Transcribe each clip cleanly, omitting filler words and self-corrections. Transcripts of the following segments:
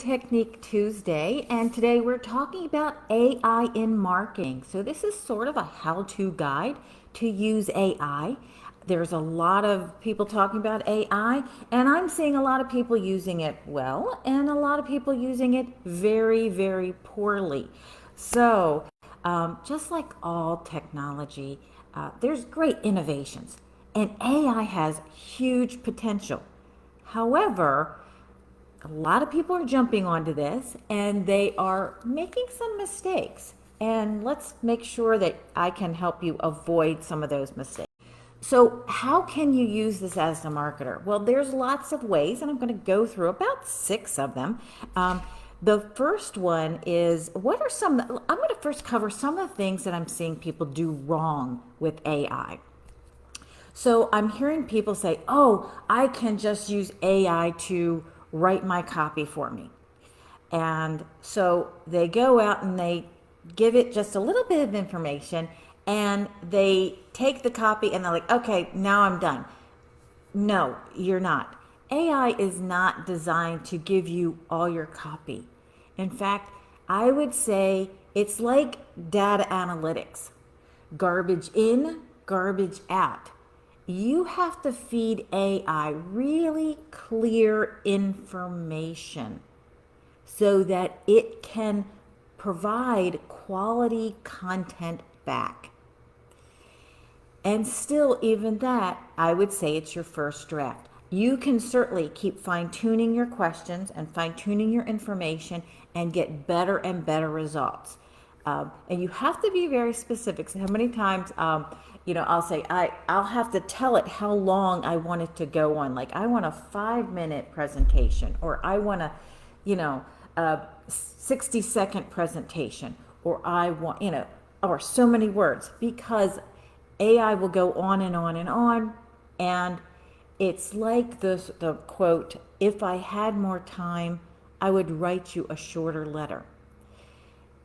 Technique Tuesday, and today we're talking about AI in marketing. So this is sort of a how-to guide to use AI. There's a lot of people talking about AI, and I'm seeing a lot of people using it well, and a lot of people using it very, very poorly. So just like all technology, there's great innovations, and AI has huge potential. However, a lot of people are jumping onto this and they are making some mistakes. And let's make sure that I can help you avoid some of those mistakes. So, how can you use this as a marketer? Well, there's lots of ways, and I'm going to go through about 6 of them. The first one is what are some, I'm going to first cover some of the things that I'm seeing people do wrong with AI. So I'm hearing people say, oh, I can just use AI to write my copy for me. And so they go out and they give it just a little bit of information and they take the copy and they're like, okay, now I'm done. No, you're not. AI is not designed to give you all your copy. In fact, I would say it's like data analytics. Garbage in, garbage out. You have to feed AI really clear information so that it can provide quality content back. And still, even that, I would say it's your first draft. You can certainly keep fine-tuning your questions and fine-tuning your information and get better and better results. And you have to be very specific. So how many times, I'll say, I'll have to tell it how long I want it to go on. Like, I want a 5-minute presentation, or I want a 60-second presentation, or I want, or so many words, because AI will go on and on and on. And it's like the quote, if I had more time, I would write you a shorter letter.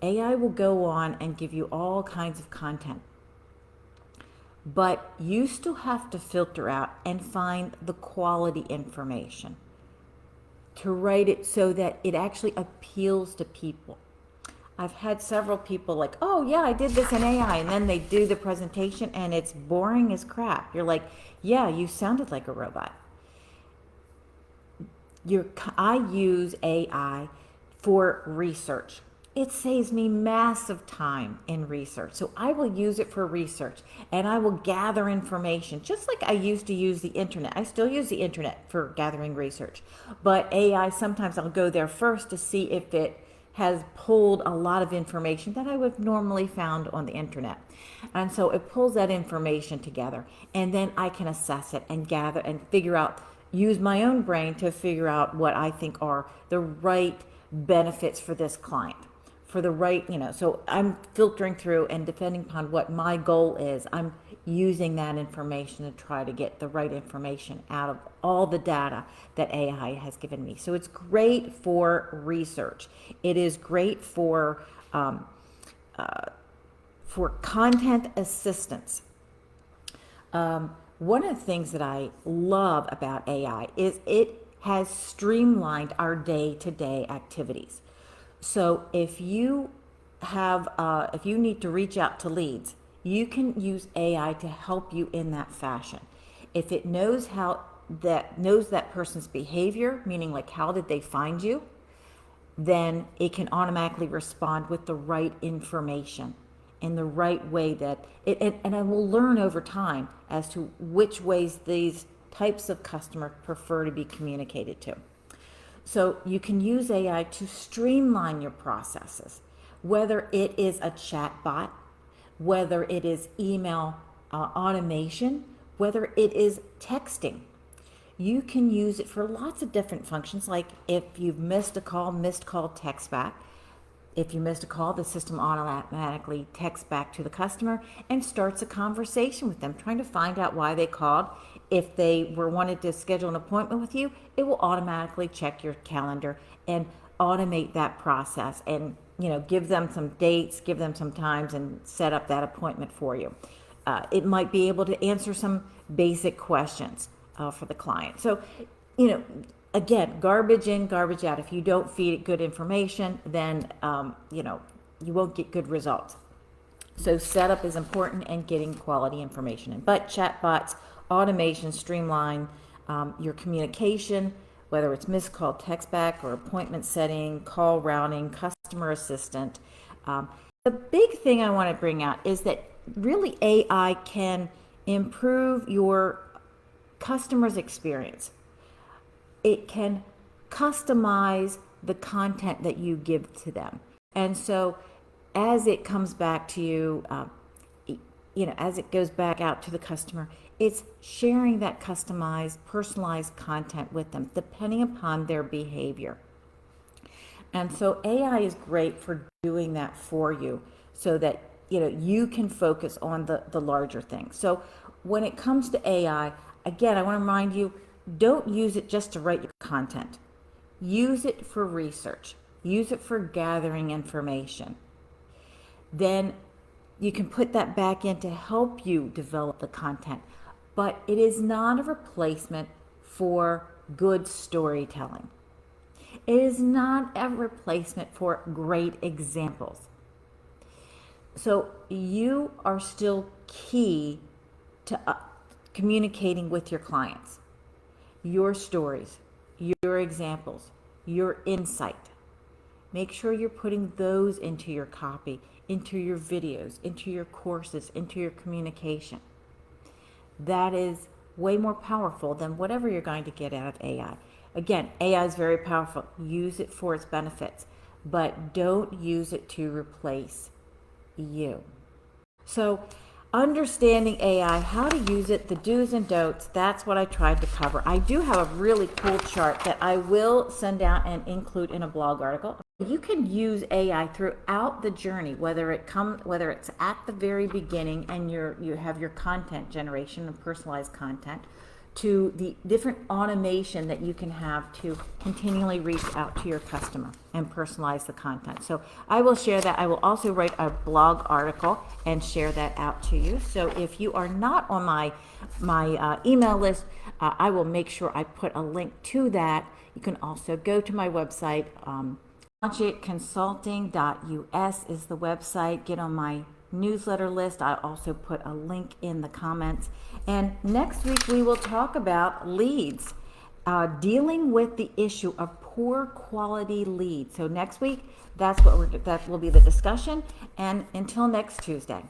AI will go on and give you all kinds of content. But you still have to filter out and find the quality information to write it so that it actually appeals to people. I've had several people like, oh yeah, I did this in AI, and then they do the presentation and it's boring as crap. You're like, yeah, you sounded like a robot. I use AI for research. It saves me massive time in research. So I will use it for research and I will gather information just like I used to use the internet. I still use the internet for gathering research. But AI, sometimes I'll go there first to see if it has pulled a lot of information that I would have normally found on the internet. And so it pulls that information together and then I can assess it and gather and figure out, use my own brain to figure out what I think are the right benefits for this client. For the right, so I'm filtering through, and depending upon what my goal is, I'm using that information to try to get the right information out of all the data that AI has given me. So it's great for research. It is great for content assistance. One of the things that I love about AI is it has streamlined our day-to-day activities. So if you need to reach out to leads, you can use AI to help you in that fashion. If it knows that person's behavior, meaning like how did they find you, then it can automatically respond with the right information in the right way that and I will learn over time as to which ways these types of customer prefer to be communicated to. So you can use AI to streamline your processes, whether it is a chat bot, whether it is email automation, whether it is texting. You can use it for lots of different functions, like if you've missed call text back. If you missed a call, the system automatically texts back to the customer and starts a conversation with them, trying to find out why they called. If they wanted to schedule an appointment with you, it will automatically check your calendar and automate that process and give them some dates, give them some times, and set up that appointment for you. It might be able to answer some basic questions for the client. So, again, garbage in, garbage out. If you don't feed it good information, then you won't get good results. So setup is important and getting quality information in. But chatbots, automation, streamline your communication, whether it's missed call, text back, or appointment setting, call routing, customer assistant. The big thing I want to bring out is that really AI can improve your customer's experience. It can customize the content that you give to them. And so as it comes back to you, as it goes back out to the customer, it's sharing that customized, personalized content with them, depending upon their behavior. And so AI is great for doing that for you so that you can focus on the larger things. So when it comes to AI, again, I want to remind you, don't use it just to write your content. Use it for research. Use it for gathering information. Then you can put that back in to help you develop the content. But it is not a replacement for good storytelling. It is not a replacement for great examples. So you are still key to communicating with your clients. Your stories, your examples, your insight. Make sure you're putting those into your copy, into your videos, into your courses, into your communication. That is way more powerful than whatever you're going to get out of AI. Again, AI is very powerful. Use it for its benefits, but don't use it to replace you. So understanding AI, how to use it, the do's and don'ts, that's what I tried to cover. I do have a really cool chart that I will send out and include in a blog article. You can use AI throughout the journey, whether it's at the very beginning and you have your content generation and personalized content, to the different automation that you can have to continually reach out to your customer and personalize the content. So I will share that. I will also write a blog article and share that out to you. So if you are not on my email list, I will make sure I put a link to that. You can also go to my website. Consulting.us is the website. Get on my newsletter list. I also put a link in the comments. And next week we will talk about leads, dealing with the issue of poor quality leads. So next week, that will be the discussion. And until next Tuesday.